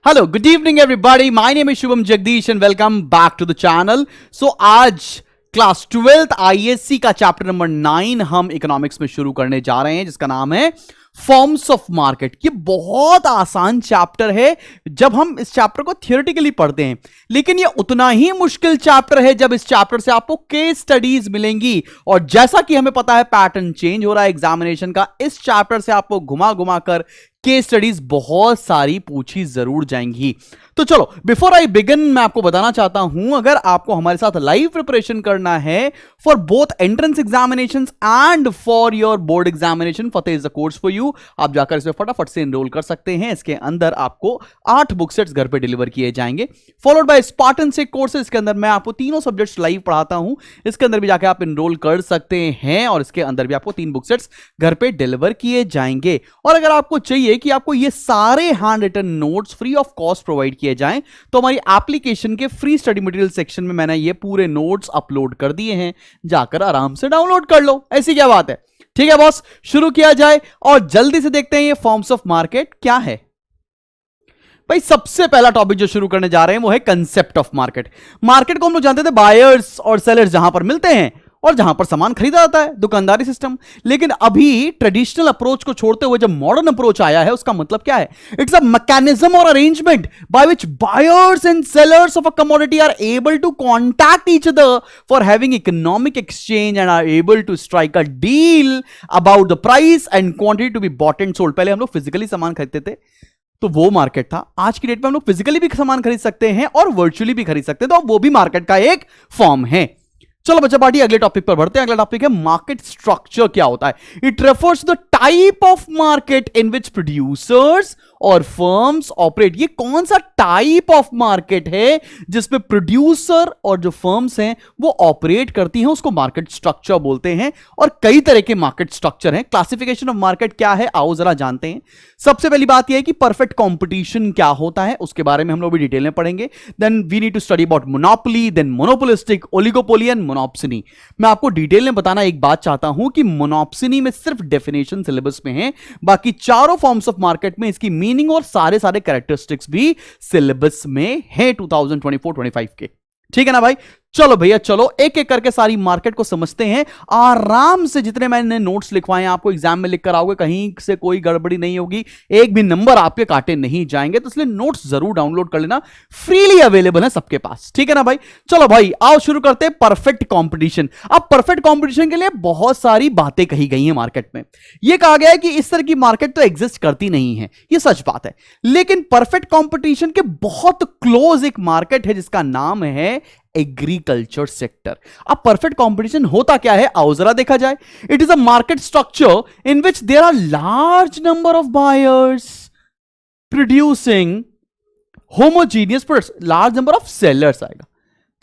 Hello, good evening everybody. My name is Shubham Jagdish and welcome back to the channel. So आज class 12th ISC का chapter number 9 हम economics में शुरू करने जा रहे हैं जिसका नाम है फॉर्म्स ऑफ मार्केट। ये बहुत आसान चैप्टर है जब हम इस चैप्टर को थियोरेटिकली पढ़ते हैं, लेकिन ये उतना ही मुश्किल चैप्टर है जब इस चैप्टर से आपको केस स्टडीज मिलेंगी। और जैसा कि हमें पता है पैटर्न चेंज हो रहा है एग्जामिनेशन का, इस चैप्टर से आपको घुमा घुमा कर केस स्टडीज बहुत सारी पूछी जरूर जाएंगी। तो चलो बिफोर आई बिगिन मैं आपको बताना चाहता हूं, अगर आपको हमारे साथ लाइव प्रिपरेशन करना है for both entrance examinations and for your board examination, Fateh is the course for you. आप जाकर इसमें फटाफट से एनरोल कर सकते हैं। इसके अंदर आपको 8 बुक सेट्स घर पे डिलीवर किए जाएंगे, फॉलोड बाय स्पार्टन से कोर्सेज। इसके अंदर मैं आपको तीनों सब्जेक्ट्स लाइव पढ़ाता हूं। इसके अंदर भी जाकर आप एनरोल कर सकते हैं और इसके अंदर भी आपको 3 बुक सेट्स घर पे डिलीवर किए जाएंगे। और अगर आपको चाहिए कि आपको ये सारे hand written notes free of cost provide किए जाएं, तो हमारी एप्लीकेशन के फ्री स्टडी मटेरियल सेक्शन में मैंने ये पूरे नोट्स अपलोड कर दिए हैं, जाकर आराम से डाउनलोड कर लो। ऐसी क्या बात है। ठीक है बॉस, शुरू किया जाए और जल्दी से देखते हैं ये फॉर्म्स ऑफ मार्केट क्या है। भाई सबसे पहला टॉपिक जो शुरू करने जा रहे हैं वो है कंसेप्ट ऑफ मार्केट। मार्केट को हम लोग जानते थे बायर्स और सेलर्स जहां पर मिलते हैं और जहां पर सामान खरीदा जाता है, दुकानदारी सिस्टम। लेकिन अभी ट्रेडिशनल अप्रोच को छोड़ते हुए जब मॉडर्न अप्रोच आया है, उसका मतलब क्या है? इट्स अ मैकेनिज्म और arrangement by which buyers and sellers of a commodity are able to contact each other for having economic exchange and are able to strike a deal about the price and quantity to be bought and sold. पहले हम लोग physically सामान खरीदते थे तो वो market था। आज की डेट में हम लोग फिजिकली भी सामान खरीद सकते हैं और वर्चुअली भी खरीद सकते हैं, तो वो भी मार्केट का एक फॉर्म है। चलो बच्चा पार्टी अगले टॉपिक पर बढ़ते हैं। अगला टॉपिक है मार्केट स्ट्रक्चर क्या होता है। It refers to the type of market in which producers और फर्म्स ऑपरेट। ये कौन सा टाइप ऑफ मार्केट है जिसमें प्रोड्यूसर और जो फर्म्स हैं वो ऑपरेट करती हैं, उसको मार्केट स्ट्रक्चर बोलते हैं। और कई तरह के मार्केट स्ट्रक्चर हैं। क्लासिफिकेशन ऑफ मार्केट क्या है आओ जरा जानते हैं। सबसे पहली बात यह है कि परफेक्ट कंपटीशन क्या होता है, उसके बारे में हम लोग भी डिटेल में पढ़ेंगे। Then we need to study about monopoly, then monopolistic, oligopoly and monopsony. मैं आपको डिटेल में बताना एक बात चाहता हूं कि मोनोप्सनी में सिर्फ डेफिनेशन सिलेबस में है, बाकी चारों फॉर्म्स ऑफ मार्केट में इसकी मीनिंग और सारे कैरेक्टरिस्टिक्स भी सिलेबस में है 2024-25 के। ठीक है ना भाई। चलो भैया चलो एक एक करके सारी मार्केट को समझते हैं आराम से। जितने मैंने नोट्स लिखवाए हैं आपको एग्जाम में लिख कर आओगे, कहीं से कोई गड़बड़ी नहीं होगी, एक भी नंबर आपके काटे नहीं जाएंगे। तो इसलिए नोट्स जरूर डाउनलोड कर लेना, फ्रीली अवेलेबल है सबके पास। ठीक है ना भाई। चलो भाई आओ शुरू करते हैं परफेक्ट कंपटीशन। अब परफेक्ट कंपटीशन के लिए बहुत सारी बातें कही गई हैं मार्केट में। यह कहा गया है कि इस तरह की मार्केट तो एग्जिस्ट करती नहीं है, यह सच बात है। लेकिन परफेक्ट कंपटीशन के बहुत क्लोज एक मार्केट है जिसका नाम है एग्रीकल्चर सेक्टर। अब परफेक्ट कंपटीशन होता क्या है आओ जरा देखा जाए। It is a market structure in which there are large number of buyers producing homogeneous products, large number of sellers आएगा।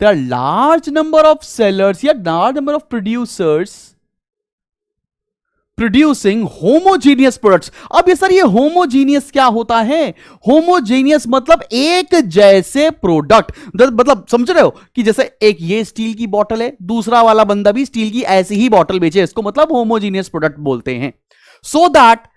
There are large number of sellers या large number of producers producing homogeneous products. अब ये sir ये homogeneous क्या होता है? Homogeneous मतलब एक जैसे प्रोडक्ट, मतलब समझ रहे हो कि जैसे एक ये स्टील की बोतल है, दूसरा वाला बंदा भी स्टील की ऐसी ही बोतल बेचे, इसको मतलब होमोजीनियस प्रोडक्ट बोलते हैं। So that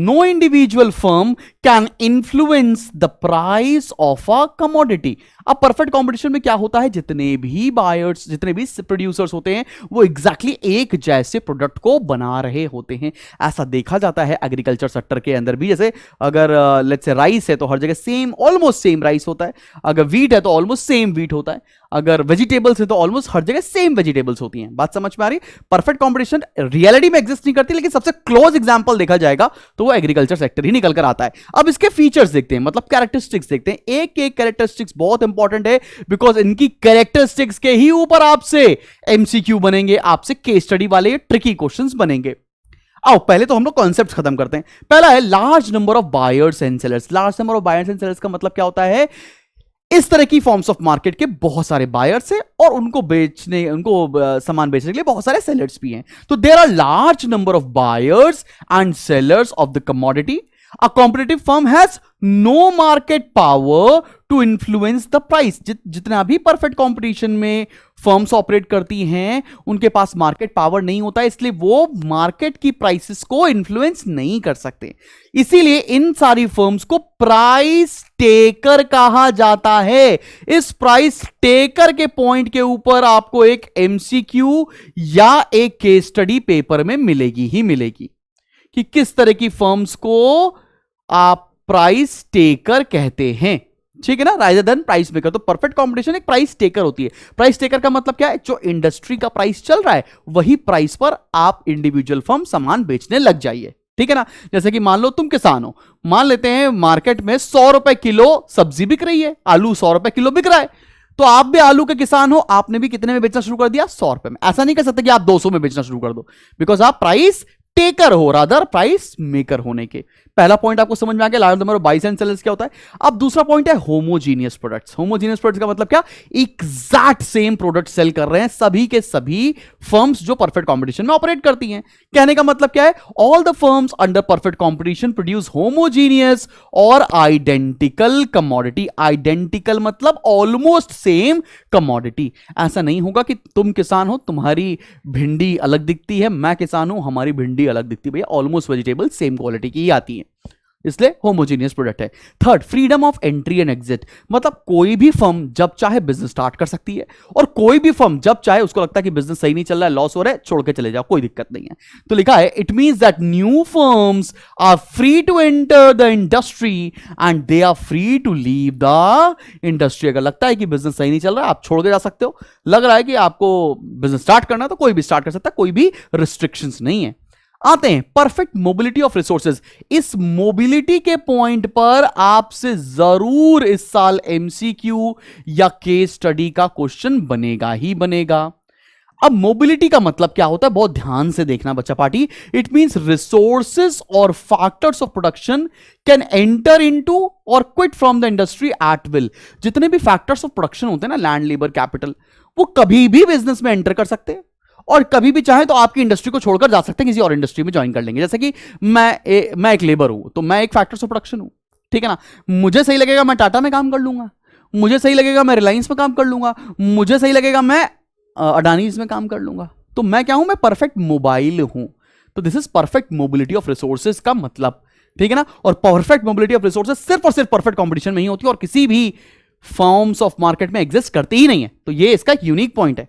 no individual firm can influence the price of a commodity। अब परफेक्ट कंपटीशन में क्या होता है, जितने भी बायर्स जितने भी प्रोड्यूसर्स होते हैं वो एग्जैक्टली एक जैसे प्रोडक्ट को बना रहे होते हैं। ऐसा देखा जाता है एग्रीकल्चर सेक्टर के अंदर भी। जैसे अगर लेट्स से राइस है तो हर जगह सेम ऑलमोस्ट सेम राइस होता है, अगर वीट है तो ऑलमोस्ट सेम वीट होता है, अगर वेजिटेबल्स है तो ऑलमोस्ट हर जगह सेम वेजिटेबल्स होती हैं। बात समझ में आ रही? परफेक्ट कंपटीशन रियलिटी में एग्जिस्ट नहीं करती, लेकिन सबसे क्लोज एग्जांपल देखा जाएगा तो वो एग्रीकल्चर सेक्टर ही निकल कर आता है। अब इसके फीचर्स देखते हैं, मतलब कैरेक्टरिस्टिक्स देखते हैं। एक एक कैरेक्टरिस्टिक्स बहुत इंपॉर्टेंट है, बिकॉज इनकी कैरेक्टरिस्टिक्स के ही ऊपर आपसे एमसीक्यू बनेंगे, आपसे केस स्टडी वाले ट्रिकी क्वेश्चंस बनेंगे। आओ पहले तो हम लोग कॉन्सेप्ट खत्म करते हैं। पहला है large number of buyers and sellers. Large number of buyers and sellers का मतलब क्या होता है? इस तरह की फॉर्म्स ऑफ मार्केट के बहुत सारे बायर्स हैं और उनको सामान बेचने के लिए बहुत सारे सेलर्स भी हैं। तो there are large number of buyers and sellers of the commodity. A competitive firm has no market power to influence the price. जितना भी परफेक्ट कंपटीशन में फर्म्स ऑपरेट करती हैं उनके पास मार्केट पावर नहीं होता है, इसलिए वो मार्केट की प्राइसेस को इन्फ्लुएंस नहीं कर सकते। इसीलिए इन सारी फर्म्स को प्राइस टेकर कहा जाता है। इस प्राइस टेकर के पॉइंट के ऊपर आपको एक एमसीक्यू या एक केस स्टडी पेपर में मिलेगी ही मिलेगी कि किस तरह की फर्म्स को आप प्राइस टेकर कहते हैं, ठीक है ना, रादर देन प्राइस मेकर। तो परफेक्ट कंपटीशन एक प्राइस टेकर होती है। प्राइस टेकर का मतलब क्या है? जो इंडस्ट्री का प्राइस चल रहा है वही प्राइस पर आप इंडिविजुअल फर्म सामान बेचने लग जाइए, ठीक है ना। जैसे कि मान लो तुम किसान हो, मान लेते हैं मार्केट में 100 रुपए किलो सब्जी बिक रही है, आलू 100 रुपए किलो बिक रहा है, तो आप भी आलू के किसान हो, आपने भी कितने में बेचना शुरू कर दिया? 100 रुपए में। ऐसा नहीं कर सकते कि आप 200 में बेचना शुरू कर दो, बिकॉज आप प्राइस टेकर हो रादर प्राइस मेकर होने के। पहला पॉइंट आपको समझ में आ गया, large number of buyers and sellers क्या होता है। अब दूसरा पॉइंट है होमोजीनियस प्रोडक्ट्स। होमोजीनियस प्रोडक्ट्स का मतलब क्या? एग्जैक्ट सेम प्रोडक्ट सेल कर रहे हैं सभी के सभी फर्म्स जो परफेक्ट कंपटीशन में ऑपरेट करती हैं। कहने का मतलब क्या है? All the firms under perfect competition produce homogeneous और आइडेंटिकल कमोडिटी। आइडेंटिकल मतलब ऑलमोस्ट सेम कमोडिटी। ऐसा नहीं होगा कि तुम किसान हो, तुम्हारी भिंडी अलग दिखती है, मैं किसान हूं, हमारी भिंडी अलग दिखती है। भैया ऑलमोस्ट वेजिटेबल सेम क्वालिटी की ही आती है, इसलिए होमोजीनियस प्रोडक्ट है। Third, freedom of entry and exit. मतलब कोई भी फर्म जब चाहे बिजनेस स्टार्ट कर सकती है और कोई भी फर्म जब चाहे, उसको लगता है कि बिजनेस सही नहीं चल रहा है, लॉस हो रहा है, छोड़ के चले जाओ, कोई दिक्कत नहीं है। तो लिखा है it means that new firms are free to enter the industry and they are free to leave the industry. अगर लगता है कि बिजनेस सही नहीं चल रहा है, आप छोड़ के जा सकते हो। लग रहा है कि आपको बिजनेस स्टार्ट करना है तो कोई भी स्टार्ट कर सकता है, कोई भी रिस्ट्रिक्शंस नहीं है। आते हैं परफेक्ट मोबिलिटी ऑफ रिसोर्सेज। इस मोबिलिटी के पॉइंट पर आपसे जरूर इस साल एमसीक्यू या केस स्टडी का क्वेश्चन बनेगा ही बनेगा। अब मोबिलिटी का मतलब क्या होता है? बहुत ध्यान से देखना बच्चा पार्टी। इट मींस रिसोर्सेज और factors of production can enter into और quit from the industry at will. जितने भी फैक्टर्स ऑफ प्रोडक्शन होते हैं ना, लैंड, लेबर, कैपिटल, वो कभी भी बिजनेस में एंटर कर सकते हैं और कभी भी चाहे तो आपकी इंडस्ट्री को छोड़कर जा सकते हैं, किसी और इंडस्ट्री में ज्वाइन कर लेंगे। जैसे कि मैं एक लेबर हूं, तो मैं एक फैक्टर्स ऑफ प्रोडक्शन हूं, ठीक है ना। मुझे सही लगेगा मैं टाटा में काम कर लूंगा, मुझे सही लगेगा मैं रिलायंस में काम कर लूंगा, मुझे सही लगेगा मैं अडानीज में काम कर लूंगा। तो मैं क्या हूं? मैं परफेक्ट मोबाइल हूं। तो this is perfect mobility of resources का मतलब, ठीक है ना। और परफेक्ट मोबिलिटी ऑफ रिसोर्सेज सिर्फ और सिर्फ परफेक्ट कॉम्पिटिशन में ही होती है और किसी भी फॉर्म्स ऑफ मार्केट में एग्जिस्ट करती ही नहीं है। तो ये इसका एक यूनिक पॉइंट है।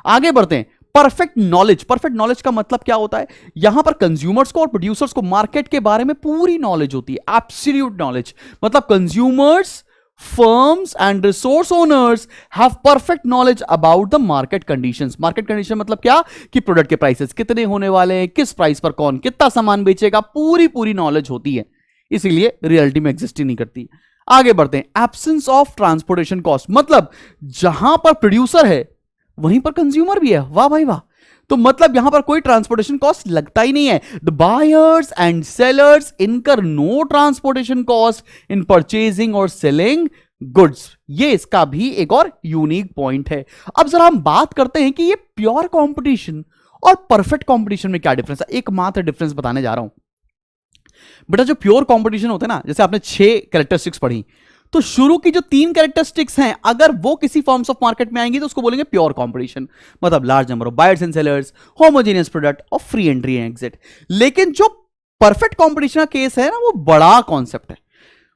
आगे बढ़ते हैं। Perfect knowledge. परफेक्ट नॉलेज का मतलब क्या होता है? यहां पर कंज्यूमर्स को और प्रोड्यूसर्स को मार्केट के बारे में पूरी नॉलेज होती है, एब्सोल्यूट नॉलेज। मतलब consumers, firms and resource owners have perfect knowledge about the market conditions. Market condition मतलब क्या? कि प्रोडक्ट के प्राइसेस कितने होने वाले हैं, किस प्राइस पर कौन कितना सामान बेचेगा, पूरी नॉलेज होती है। इसीलिए रियलिटी में एग्जिस्ट ही नहीं करती। आगे बढ़ते हैं। Absence of transportation cost. मतलब जहां पर प्रोड्यूसर है वहीं पर कंज्यूमर भी है। वाह भाई वाह। तो मतलब यहां पर कोई ट्रांसपोर्टेशन कॉस्ट लगता ही नहीं है। The buyers and sellers incur no transportation cost in purchasing और सेलिंग गुड्स। ये इसका भी एक और यूनिक पॉइंट है। अब जरा हम बात करते हैं कि ये प्योर कंपटीशन और परफेक्ट कंपटीशन में क्या डिफरेंस है। एकमात्र डिफरेंस बताने जा रहा हूं बेटा। जो प्योर कंपटीशन होता है ना, जैसे आपने 6 कैरेक्टरिस्टिक्स पढ़ी, तो शुरू की जो 3 कैरेक्टरिस्टिक्स हैं अगर वो किसी फॉर्म्स ऑफ मार्केट में आएंगी तो उसको बोलेंगे प्योर कंपटीशन। मतलब large number of buyers and sellers, homogeneous product और फ्री एंट्री एंड एग्जिट। लेकिन जो परफेक्ट कंपटीशन का केस है ना, वो बड़ा कॉन्सेप्ट है।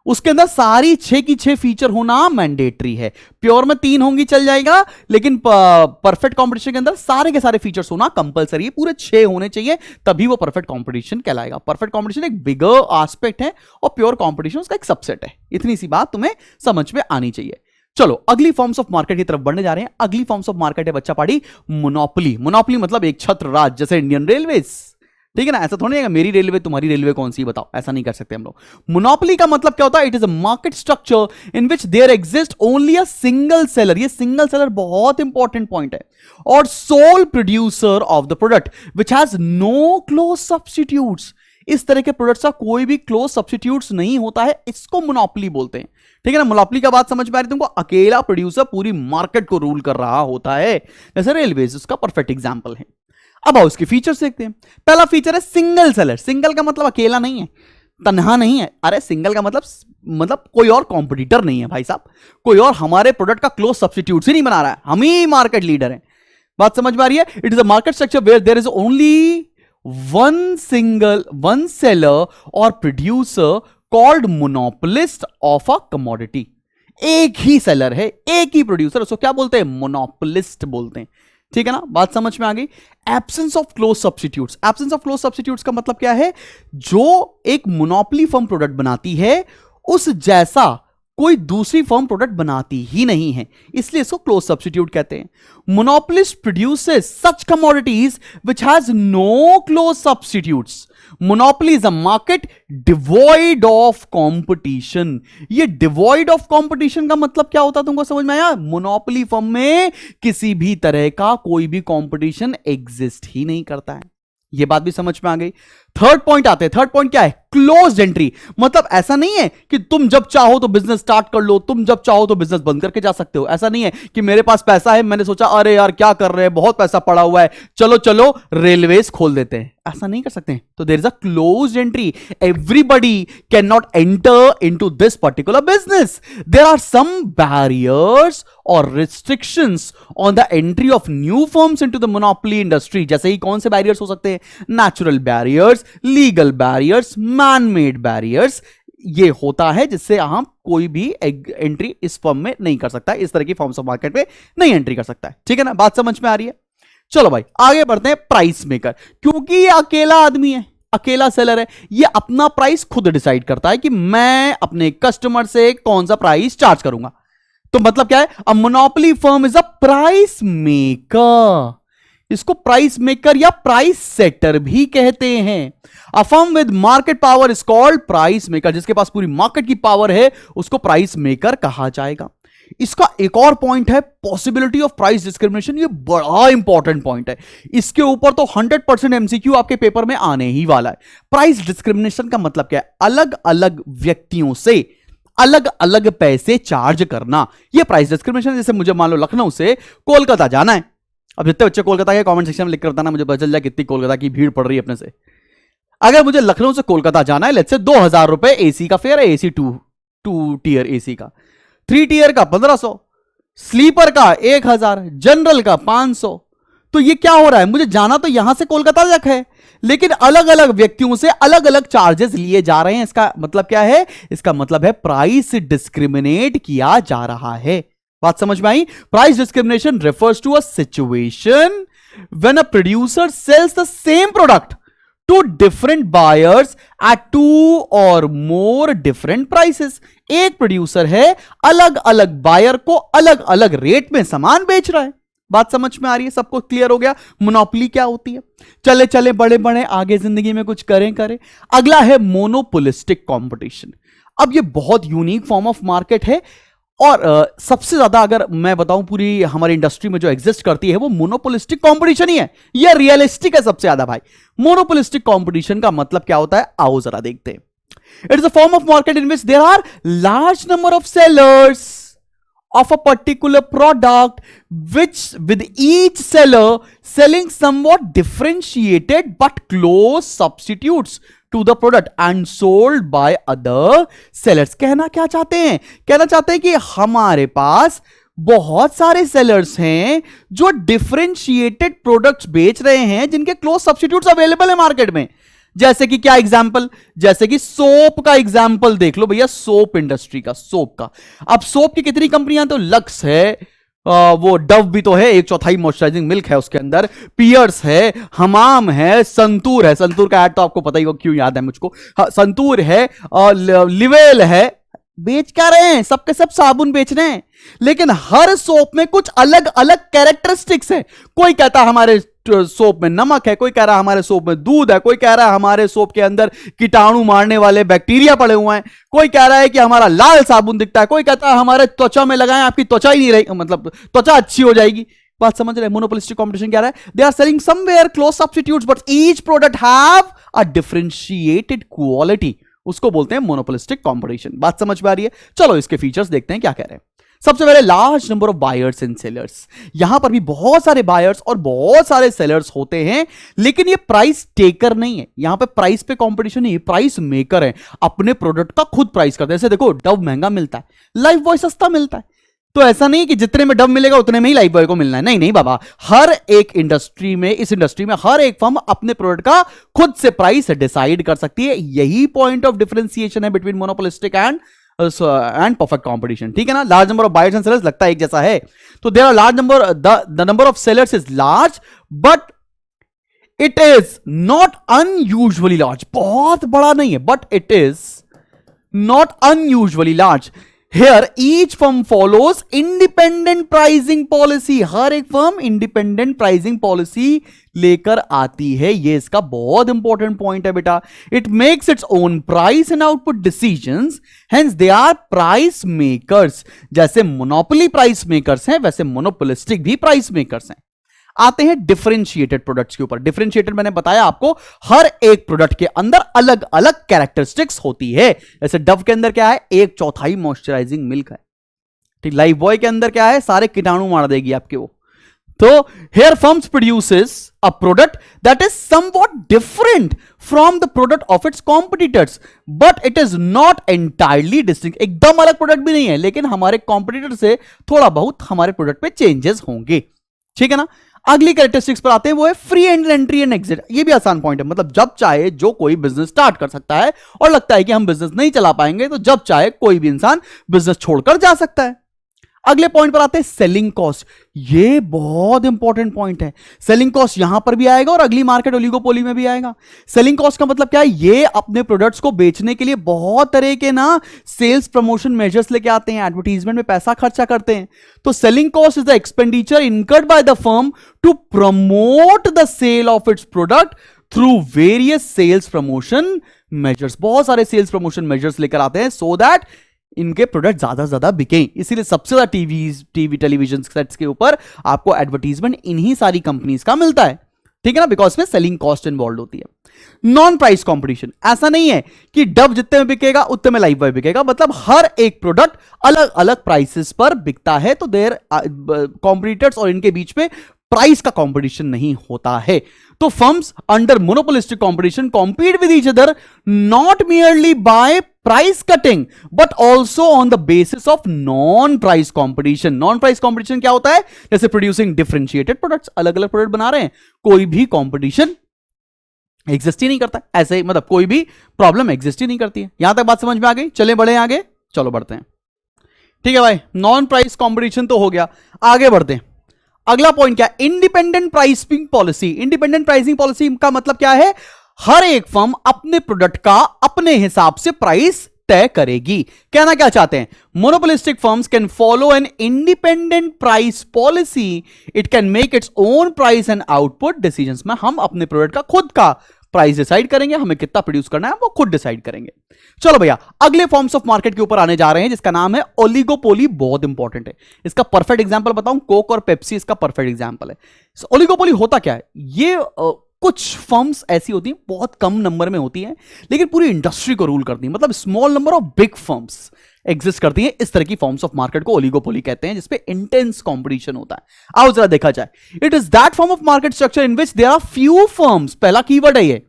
उसके अंदर सारी 6 की 6 फीचर होना मैंडेटरी है। प्योर में 3 होंगी चल जाएगा, लेकिन परफेक्ट कंपटीशन के अंदर सारे के सारे फीचर्स होना कंपलसरी है। पूरे 6 होने चाहिए, तभी वो परफेक्ट कंपटीशन कहलाएगा। परफेक्ट कंपटीशन एक बिगर एस्पेक्ट है और प्योर कंपटीशन उसका एक सबसेट है। इतनी सी बात तुम्हें समझ में आनी चाहिए। चलो अगली फॉर्म्स ऑफ मार्केट की तरफ बढ़ने जा रहे हैं। अगली फॉर्म्स ऑफ मार्केट है बच्चा पाड़ी मोनोपोली। मोनोपोली मतलब एक छत्र राज, जैसे इंडियन रेलवेज, ठीक है ना। ऐसा थोड़ी है मेरी रेलवे तुम्हारी रेलवे कौन सी बताओ, ऐसा नहीं कर सकते हम लोग। मोनोपोली का मतलब क्या होता है? It is a market structure in which there exist only a single seller. ये सिंगल सेलर बहुत इंपॉर्टेंट पॉइंट है। और sole producer of the product which has no close substitutes. इस तरह के प्रोडक्ट्स का कोई भी क्लोज सब्स्टिट्यूट्स नहीं होता है, इसको मोनोपोली बोलते हैं, ठीक है ना। मोनोपोली का बात समझ में आ रही है तुमको? अकेला प्रोड्यूसर पूरी मार्केट को रूल कर रहा होता है, जैसे रेलवेज उसका परफेक्ट एग्जांपल है। अब आओ इसके फीचर्स देखते हैं। पहला फीचर है सिंगल सेलर। सिंगल का मतलब अकेला नहीं है, तन्हा नहीं है। अरे सिंगल का मतलब कोई और कॉम्पिटिटर नहीं है भाई साहब, कोई और हमारे प्रोडक्ट का क्लोज सब्स्टिट्यूट ही नहीं बना रहा है, हम ही मार्केट लीडर हैं। बात समझ में आ रही है? It is a market structure where there is only one seller और producer called monopolist of a commodity. एक ही सेलर है, एक ही प्रोड्यूसर, उसको क्या बोलते हैं? मोनोपोलिस्ट बोलते हैं। ठीक है ना, बात समझ में आ गई? Absence of close substitutes. Absence of close substitutes का मतलब क्या है? जो एक मोनोपोली फर्म प्रोडक्ट बनाती है उस जैसा कोई दूसरी फर्म प्रोडक्ट बनाती ही नहीं है, इसलिए इसको क्लोज सब्स्टिट्यूट कहते हैं। Monopolist produces such commodities which has no close substitutes. Monopoly is a market devoid of competition. ये डिवॉइड ऑफ कंपटीशन का मतलब क्या होता है तुमको समझ में आया? मोनोपोली फर्म में किसी भी तरह का कोई भी कंपटीशन एग्जिस्ट ही नहीं करता है। ये बात भी समझ में आ गई। थर्ड पॉइंट आते हैं। थर्ड पॉइंट क्या है? Close entry. मतलब ऐसा नहीं है कि तुम जब चाहो तो बिजनेस स्टार्ट कर लो, तुम जब चाहो तो बिजनेस बंद करके जा सकते हो। ऐसा नहीं है कि मेरे पास पैसा है, मैंने सोचा अरे यार क्या कर रहे हैं, बहुत पैसा पड़ा हुआ है, चलो चलो रेलवेज खोल देते हैं। ऐसा नहीं कर सकते। तो there is a close entry. Everybody can not enter into this particular business. There are some barriers और restrictions on the entry of new firms into the monopoly industry. जैसे ही कौन से बैरियर्स हो सकते हैं? Natural barriers, legal barriers, man made barriers. ये होता है जिससे हम कोई भी एंट्री इस फर्म में नहीं कर सकता, इस तरह की फर्म्स ऑफ मार्केट में नहीं एंट्री कर सकता है। ठीक है ना, बात समझ में आ रही है? चलो भाई आगे बढ़ते हैं। प्राइस मेकर, क्योंकि ये अकेला आदमी है, अकेला सेलर है, ये अपना प्राइस खुद डिसाइड करता है कि मैं अपने कस्टमर से कौन सा प्राइस चार्ज करूंगा। तो मतलब क्या है? A monopoly firm is a price maker. इसको प्राइस मेकर या प्राइस सेटर भी कहते हैं। A firm with market power is called price maker. जिसके पास पूरी मार्केट की पावर है उसको प्राइस मेकर कहा जाएगा। इसका एक और पॉइंट है पॉसिबिलिटी ऑफ प्राइस डिस्क्रिमिनेशन। ये बड़ा इंपॉर्टेंट पॉइंट है, इसके ऊपर तो 100% एमसीक्यू आपके पेपर में आने ही वाला है। प्राइस डिस्क्रिमिनेशन का मतलब क्या है? अलग अलग व्यक्तियों से अलग अलग पैसे चार्ज करना, यह प्राइस डिस्क्रिमिनेशन। जैसे मुझे मान लो लखनऊ से कोलकाता जाना है, अब जितने बच्चे कोलकाता के कमेंट सेक्शन में लिख कर बताना, मुझे पता चल जाए कितनी कोलकाता की भीड़ पड़ रही है अपने से। अगर मुझे लखनऊ से कोलकाता जाना है, लेट्स से 2000 रुपए एसी का फेयर है, एसी टू टियर एसी का, 3 टियर का 1500, स्लीपर का 1000, जनरल का 500। तो ये क्या हो रहा है? मुझे जाना तो यहां से कोलकाता तक है, लेकिन अलग अलग व्यक्तियों से अलग अलग चार्जेस लिए जा रहे हैं। इसका मतलब क्या है? इसका मतलब है प्राइस डिस्क्रिमिनेट किया जा रहा है। बात समझ में आई? Price discrimination refers to a situation when a producer sells the same product to different buyers at 2 or more different prices. एक प्रोड्यूसर है, अलग अलग बायर को अलग अलग रेट में सामान बेच रहा है। बात समझ में आ रही है? सबको क्लियर हो गया मोनोपोली क्या होती है? चले चले बड़े बड़े आगे जिंदगी में कुछ करें। अगला है मोनोपोलिस्टिक कंपटीशन। अब ये बहुत यूनिक फॉर्म ऑफ मार्केट है और सबसे ज्यादा अगर मैं बताऊं पूरी हमारी इंडस्ट्री में जो एग्जिस्ट करती है वो मोनोपोलिस्टिक कंपटीशन ही है। ये रियलिस्टिक है सबसे ज्यादा भाई। मोनोपोलिस्टिक कंपटीशन का मतलब क्या होता है? आओ जरा देखते हैं। It is a form of market in which there are large number of sellers of a particular product, which with each seller selling somewhat differentiated but close substitutes to the product and sold by other sellers। कहना क्या चाहते हैं? कहना चाहते हैं कि हमारे पास बहुत सारे सेलर्स हैं जो डिफरेंशिएटेड प्रोडक्ट्स बेच रहे हैं जिनके क्लोज सब्स्टिट्यूट्स अवेलेबल है मार्केट में। जैसे कि क्या एग्जाम्पल? जैसे कि सोप का एग्जाम्पल देख लो भैया, सोप इंडस्ट्री का, सोप का। अब सोप की कितनी कंपनियां? तो लक्स है, वो डव भी तो है, 1/4 मॉइस्चराइजिंग मिल्क है उसके अंदर, पियर्स है, हमाम है, संतूर है। संतूर का ऐड तो आपको पता ही हो, क्यों याद है मुझको। संतूर है, लिवेल है। बेच क्या रहे हैं? सबके सब साबुन बेच रहे हैं, लेकिन हर सोप में कुछ अलग अलग कैरेक्टरिस्टिक्स है। कोई कहता है हमारे सोप में नमक है, कोई कह रहा है हमारे सोप में दूध है, कोई कह रहा है हमारे सोप के अंदर कीटाणु मारने वाले बैक्टीरिया पड़े हुए हैं, कोई कह रहा है कि हमारा लाल साबुन दिखता है, कोई कहता है हमारे त्वचा में लगाएं आपकी त्वचा ही नहीं रही, मतलब त्वचा अच्छी हो जाएगी। बात समझ रहे हैं? मोनोपोलिस्टिक कंपटीशन क्या है? They are selling somewhere close substitutes but each product have a differentiated quality. उसको बोलते हैं मोनोपोलिस्टिक कंपटीशन। बात समझ में आ रही है? चलो इसके फीचर्स देखते हैं क्या कह रहे हैं। सबसे पहले large number of buyers and sellers. यहां पर भी बहुत सारे बायर्स और बहुत सारे सेलर्स होते हैं, लेकिन ये प्राइस टेकर नहीं है। यहां पे प्राइस पे कंपटीशन नहीं, प्राइस मेकर है। अपने प्रोडक्ट का खुद प्राइस करते हैं। जैसे देखो, डव महंगा मिलता है, लाइफ बॉय सस्ता मिलता है। तो ऐसा नहीं कि जितने में डव मिलेगा उतने में ही लाइफ बॉय को मिलना है। नहीं नहीं बाबा, हर एक इंडस्ट्री में, इस इंडस्ट्री में हर एक फर्म अपने प्रोडक्ट का खुद से प्राइस डिसाइड कर सकती है। यही पॉइंट ऑफ डिफरेंशिएशन है between monopolistic and perfect competition. ठीक है ना। Large number of buyers and sellers लगता है एक जैसा है। तो there are large number, the number of sellers is large, but it is not unusually large. बहुत बड़ा नहीं है, but it is not unusually large. Here each firm follows independent pricing policy। हर एक फर्म इंडिपेंडेंट प्राइसिंग पॉलिसी लेकर आती है। ये इसका बहुत इंपॉर्टेंट पॉइंट है बेटा। It makes its own price and output decisions, hence they are price makers. जैसे मोनोपोली प्राइस मेकर्स हैं, वैसे मोनोपोलिस्टिक भी प्राइस मेकर्स हैं। आते हैं डिफरेंशिएटेड प्रोडक्ट्स के ऊपर। डिफरेंशिएटेड मैंने बताया आपको, हर एक प्रोडक्ट के अंदर अलग अलग कैरेक्टरिस्टिक्स होती है। जैसे डव के अंदर क्या है, 1/4 मॉइस्चराइजिंग मिल्क है। ठीक, लाइफ बॉय के अंदर क्या है, सारे कीटाणु मार देगी आपके वो। तो here firms produces a product that is somewhat different from the product of its competitors, but it is not entirely distinct. एकदम अलग प्रोडक्ट भी नहीं है, लेकिन हमारे कॉम्पिटिटर से थोड़ा बहुत हमारे प्रोडक्ट पे चेंजेस होंगे। ठीक है ना। अगली कैरेक्टरिस्टिक्स पर आते हैं, वो है फ्री एंट्री एंड एग्जिट। ये भी आसान पॉइंट है। मतलब जब चाहे जो कोई बिजनेस स्टार्ट कर सकता है, और लगता है कि हम बिजनेस नहीं चला पाएंगे, तो जब चाहे कोई भी इंसान बिजनेस छोड़कर जा सकता है। अगले पॉइंट पर आते हैं सेलिंग कॉस्ट। ये बहुत इंपॉर्टेंट पॉइंट है। सेलिंग कॉस्ट यहां पर भी आएगा और अगली मार्केट ओलिगोपोली में भी आएगा। सेलिंग कॉस्ट का मतलब क्या है, ये अपने प्रोडक्ट्स को बेचने के लिए बहुत तरह के ना सेल्स प्रमोशन मेजर्स लेके आते हैं, एडवर्टीजमेंट में पैसा खर्चा करते हैं। तो selling cost is the expenditure incurred by the firm to promote the sale of its product through various sales promotion measures. बहुत सारे सेल्स प्रमोशन मेजर्स लेकर आते हैं सो दैट इनके प्रोडक्ट ज्यादा से ज्यादा बिके। इसीलिए सबसे ज्यादा टेलीविजन सेट्स के ऊपर आपको एडवर्टीजमेंट इन्हीं सारी कंपनीज का मिलता है। ठीक है ना, बिकॉज में सेलिंग कॉस्ट इन्वॉल्व होती है। नॉन प्राइस कंपटीशन, ऐसा नहीं है कि डव जितने में बिकेगा उतने में लाइफ बॉय बिकेगा। मतलब हर एक प्रोडक्ट अलग अलग प्राइसेस पर बिकता है। तो देयर कॉम्पिटिटर्स और इनके बीच में प्राइस का कंपटीशन नहीं होता है। तो firms under monopolistic competition compete with each other not merely by price cutting but also on the basis of non-price competition। non-price competition क्या होता है, जैसे प्रोड्यूसिंग डिफरेंशिएटेड प्रोडक्ट्स, अलग अलग प्रोडक्ट बना रहे हैं, कोई भी कंपटीशन एग्जिस्ट ही नहीं करता। ऐसे ही मतलब कोई भी प्रॉब्लम एग्जिस्ट ही नहीं करती है। यहां तक बात समझ में आ गई। चले बढ़े आगे, चलो बढ़ते हैं। ठीक है भाई, नॉन प्राइस कंपटीशन तो हो गया, आगे बढ़ते हैं। अगला पॉइंट क्या है, independent pricing policy. Independent pricing policy का मतलब क्या है, हर एक फर्म अपने प्रोडक्ट का अपने हिसाब से प्राइस तय करेगी। कहना क्या चाहते हैं, monopolistic firms can follow an independent price policy. It can make it's own price and output decisions. में हम अपने प्रोडक्ट का खुद का प्राइस डिसाइड करेंगे, हमें कितना प्रोड्यूस करना है वो खुद डिसाइड करेंगे। चलो भैया, अगले फॉर्म्स ऑफ मार्केट के ऊपर आने जा रहे हैं, जिसका नाम है ओलिगोपोली। बहुत इंपॉर्टेंट है। इसका परफेक्ट एग्जांपल बताऊं, कोक और पेप्सी इसका परफेक्ट एग्जांपल है। ओलिगोपोली होता क्या है, ये कुछ फर्म्स ऐसी होती हैं, बहुत कम नंबर में होती हैं, लेकिन पूरी इंडस्ट्री को रूल करती हैं। मतलब small number of big firms exist करती हैं। इस तरह की फॉर्म्स ऑफ मार्केट को ओलिगोपोली कहते हैं, जिसपे इंटेंस कंपटीशन होता है। आओ जरा देखा जाए। It is that form of market structure in which there are few firms, पहला कीवर्ड है ये,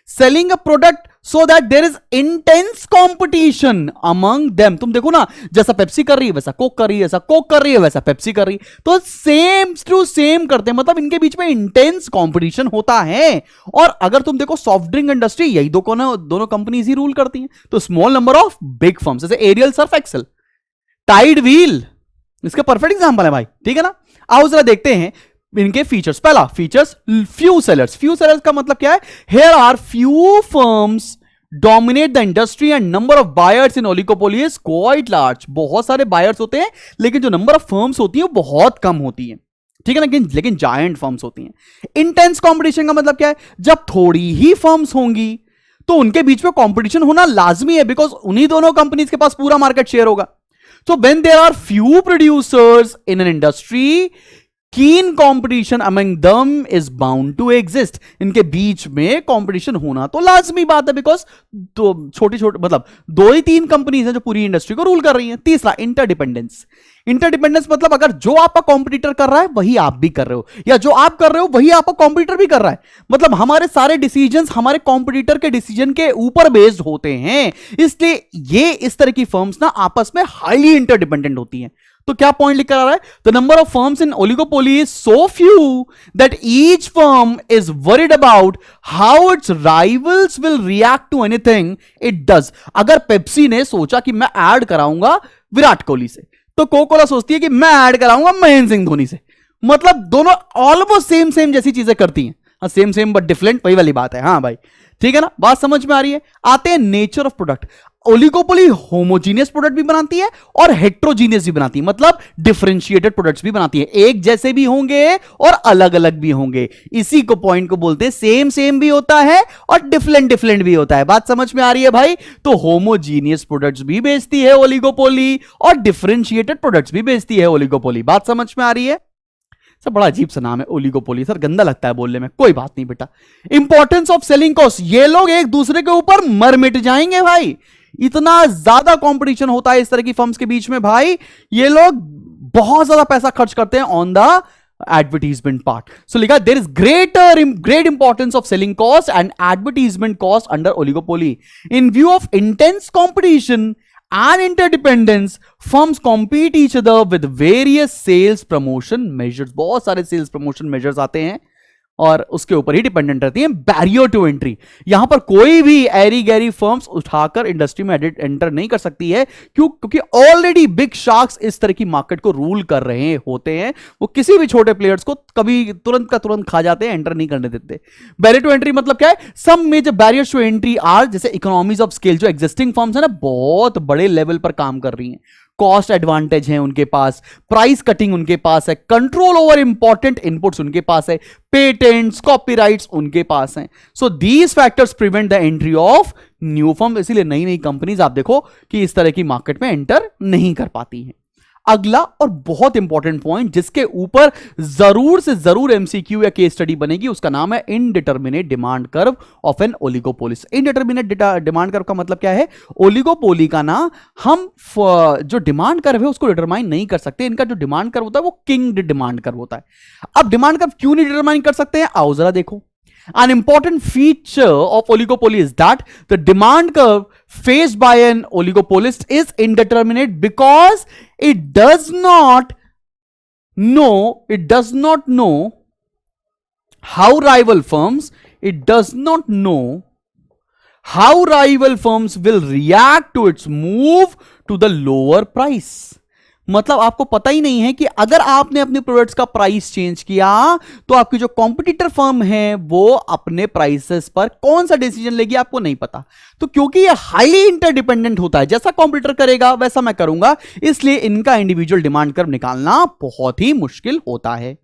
selling a product so that there is intense competition among them। तुम देखो ना, जैसा पेप्सी कर रही है वैसा कोक कर रही है, ऐसा कोक कर रही है वैसा पेप्सी कर रही है, तो सेम टू सेम करते हैं। मतलब इनके बीच में इंटेंस कंपटीशन होता है। और अगर तुम देखो सॉफ्ट ड्रिंक इंडस्ट्री, यही दोनों कंपनीज ही रूल करती हैं। तो small number of big firms, जैसे Ariel Surf Excel, Tide Wheel, इसका परफेक्ट एग्जांपल है भाई। ठीक है ना। आओ जरा देखते हैं इनके फीचर्स। पहला features, few sellers. Few sellers का मतलब क्या है, here are few firms dominate the industry and number of buyers in oligopoly is quite large. बहुत सारे बायर्स होते हैं, लेकिन जो नंबर ऑफ फर्म्स होती है वो बहुत कम होती है। ठीक है ना, लेकिन जायंट फर्म्स होती हैं। इंटेंस कंपटीशन का मतलब क्या है, जब थोड़ी ही फर्म्स होंगी तो उनके बीच में कंपटीशन होना लाजमी है, बिकॉज उन्हीं दोनों कंपनीज के पास पूरा मार्केट शेयर होगा। So when there are few producers in an industry, keen competition among them is bound to exist, इनके बीच में कंपटीशन होना तो लाजमी बात है, बिकॉज तो छोटी छोटी मतलब दो ही तीन कंपनीज हैं जो पूरी इंडस्ट्री को रूल कर रही हैं। तीसरा इंटरडिपेंडेंस। इंटरडिपेंडेंस मतलब अगर जो आपका कॉम्पिटिटर कर रहा है वही आप भी कर रहे हो, या जो आप कर रहे हो वही आपका कॉम्पिटिटर भी कर रहा है, मतलब हमारे सारे डिसीजंस हमारे कॉम्पिटिटर के डिसीजन के ऊपर बेस्ड होते हैं। इसलिए ये इस तरह की फर्म्स ना आपस में हाईली इंटरडिपेंडेंट होती हैं। तो क्या पॉइंट लिखकर आ रहा है? The number of firms in oligopoly is so few that each firm is worried about how its rivals will react to anything it does. अगर पेप्सी ने सोचा कि मैं ऐड कराऊंगा विराट कोहली से, तो कोकोला सोचती है कि मैं ऐड कराऊंगा महेंद्र सिंह धोनी से। मतलब दोनों ऑलमोस्ट सेम सेम जैसी चीजें करती हैं। हाँ, सेम सेम बट डिफरेंट, वही वाली बात है। हाँ भाई, ठीक है ना, बात समझ में आ रही है। आते हैं nature of product. Oligopoly homogeneous product भी बनाती है और हेट्रोजीनियस भी बनाती है, मतलब डिफरेंशिएटेड प्रोडक्ट्स भी बनाती है। एक जैसे भी होंगे और अलग अलग भी होंगे। इसी को पॉइंट को बोलते हैं सेम सेम भी होता है और डिफरेंट डिफरेंट भी होता है। बात समझ में आ रही है भाई? तो होमोजीनियस प्रोडक्ट्स भी बेचती है ओलिगोपोली और डिफरेंशिएटेड प्रोडक्ट्स भी बेचती है ओलिगोपोली। बात समझ में आ रही है? सर बड़ा अजीब सा नाम है ओलिगोपोली, सर गंदा लगता है बोलने में, कोई बात नहीं बेटा। इंपॉर्टेंस ऑफ सेलिंग कॉस्ट, ये लोग एक दूसरे के ऊपर मर मिट जाएंगे भाई, इतना ज्यादा कंपटीशन होता है इस तरह की फर्म्स के बीच में भाई। ये लोग बहुत ज्यादा पैसा खर्च करते हैं on the advertisement part. So लिखा there is great importance of selling cost and advertisement cost under oligopoly. In view of intense competition and interdependence, firms compete each other with various sales promotion measures। बहुत सारे sales promotion measures आते हैं और उसके ऊपर ही dependent रहती हैं। Barrier to entry, यहां पर कोई भी एरी गैरी फर्म्स उठाकर इंडस्ट्री में एंटर नहीं कर सकती है। क्यों? क्योंकि ऑलरेडी बिग शार्क्स इस तरह की मार्केट को रूल कर रहे होते हैं। वो किसी भी छोटे प्लेयर्स को कभी तुरंत का तुरंत खा जाते हैं, एंटर नहीं करने देते। बैरियर टू एंट्री मतलब क्या है? Some major barriers to entry are, जैसे इकोनॉमीज ऑफ स्केल, जो एग्जिस्टिंग फर्म्स है ना बहुत बड़े लेवल पर काम कर रही हैं, कॉस्ट एडवांटेज है उनके पास, प्राइस कटिंग उनके पास है, कंट्रोल ओवर इंपॉर्टेंट इनपुट्स उनके पास है, पेटेंट्स कॉपीराइट्स उनके पास हैं। So these factors prevent the entry of new firm. इसीलिए नई नई कंपनीज आप देखो कि इस तरह की मार्केट में एंटर नहीं कर पाती हैं। अगला और बहुत इंपॉर्टेंट पॉइंट जिसके ऊपर जरूर से जरूर एमसीक्यू या केस स्टडी बनेगी, उसका नाम है indeterminate demand curve of an oligopolies. Indeterminate demand curve का मतलब क्या है? ओलिगोपोली का ना हम जो डिमांड कर्व है उसको डिटरमाइन नहीं कर सकते। इनका जो डिमांड कर्व होता है वो किंग डिमांड कर्व होता है। अब डिमांड कर्व क्यों नहीं डिटरमाइन कर सकते हैं? आओ जरा देखो। An important feature of oligopoly is that the demand curve faced by an oligopolist is indeterminate because it does not know how rival firms will react to its move to the lower price। मतलब आपको पता ही नहीं है कि अगर आपने अपने products का प्राइस चेंज किया तो आपकी जो कॉम्पिटिटर फर्म है वो अपने प्राइसेस पर कौन सा डिसीजन लेगी, आपको नहीं पता। तो क्योंकि ये हाईली इंटरडिपेंडेंट होता है, जैसा कॉम्पिटिटर करेगा वैसा मैं करूंगा, इसलिए इनका इंडिविजुअल डिमांड कर्व निकालना बहुत ही मुश्किल होता है।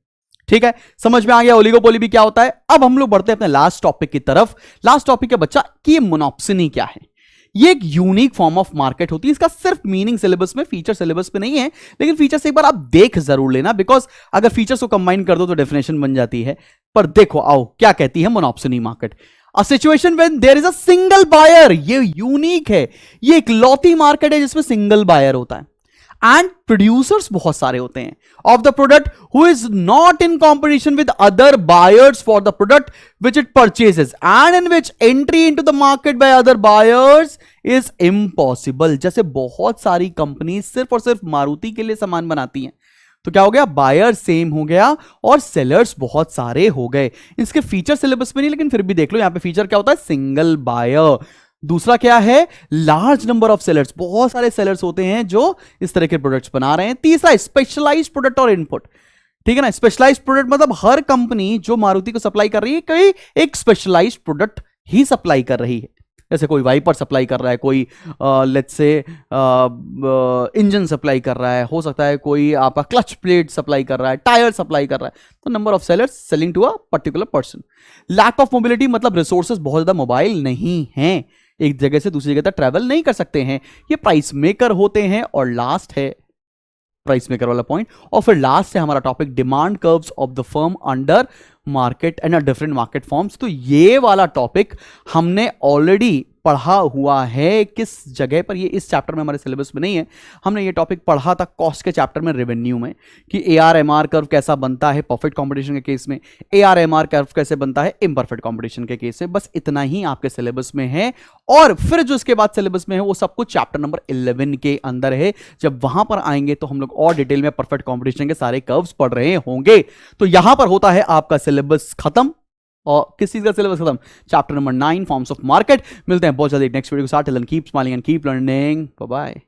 ठीक है, समझ में आ गया ओलिगोपोली भी क्या होता है। अब हम लोग बढ़ते हैं अपने लास्ट टॉपिक की तरफ। लास्ट टॉपिक है बच्चा कि मोनोप्सोनी क्या है। ये एक यूनिक फॉर्म ऑफ मार्केट होती है। इसका सिर्फ मीनिंग सिलेबस में, फीचर सिलेबस में नहीं है, लेकिन फीचर्स एक बार आप देख जरूर लेना, बिकॉज अगर फीचर्स को कंबाइन कर दो तो डेफिनेशन बन जाती है। पर देखो आओ क्या कहती है monopsony market. A situation when there is a single buyer, ये यूनिक है, ये एक लौती मार्केट है जिसमें सिंगल बायर होता है एंड प्रोड्यूसर्स बहुत सारे होते हैं of the product who is not in competition with other buyers for the product which it purchases and in which entry into the market by other buyers is impossible. जैसे बहुत सारी company सिर्फ और सिर्फ मारुति के लिए सामान बनाती हैं, तो क्या हो गया? बायर सेम हो गया और सेलर्स बहुत सारे हो गए। इसके फीचर सिलेबस में नहीं, लेकिन फिर भी देख लो यहां पे फीचर क्या होता है? Single buyer. दूसरा क्या है? लार्ज नंबर ऑफ सेलर्स, बहुत सारे सेलर्स होते हैं जो इस तरह के प्रोडक्ट्स बना रहे हैं। तीसरा स्पेशलाइज्ड प्रोडक्ट और इनपुट। ठीक है ना, स्पेशलाइज्ड प्रोडक्ट मतलब हर कंपनी जो मारुति को सप्लाई कर रही है कोई एक स्पेशलाइज्ड प्रोडक्ट ही सप्लाई कर रही है। जैसे कोई वाइपर सप्लाई कर रहा है, कोई लेट्स से इंजन सप्लाई कर रहा है, हो सकता है कोई आपका क्लच प्लेट सप्लाई कर रहा है, टायर सप्लाई कर रहा है। तो number of sellers selling to a particular person. Lack of mobility मतलब रिसोर्सेज बहुत ज्यादा मोबाइल नहीं है, एक जगह से दूसरी जगह तक ट्रैवल नहीं कर सकते हैं, ये प्राइस मेकर होते हैं। और लास्ट है प्राइस मेकर वाला पॉइंट, और फिर लास्ट से हमारा topic demand curves of the firm under market and different market forms. तो ये वाला टॉपिक हमने ऑलरेडी पढ़ा हुआ है। किस जगह पर? ये इस चैप्टर में हमारे सिलेबस में नहीं है। हमने ये टॉपिक पढ़ा था कॉस्ट के चैप्टर में, रेवेन्यू में, कि ARMR कर्व कैसा बनता है परफेक्ट कंपटीशन के केस में, ARMR कर्व कैसे बनता है इम्परफेक्ट कंपटीशन के केस में। बस इतना ही आपके सिलेबस में है, और फिर जो इसके बाद सिलेबस में है वो सब कुछ चैप्टर नंबर 11 के अंदर है। जब वहां पर आएंगे तो हम लोग और डिटेल में परफेक्ट कंपटीशन के सारे कर्व्स पढ़ रहे होंगे। तो यहां पर होता है आपका सिलेबस खत्म। और किस चीज का सिलेबस खत्म? Chapter number 9 forms of market. मिलते हैं बहुत जल्दी नेक्स्ट वीडियो के साथ। Till then keep smiling and keep learning. Bye bye.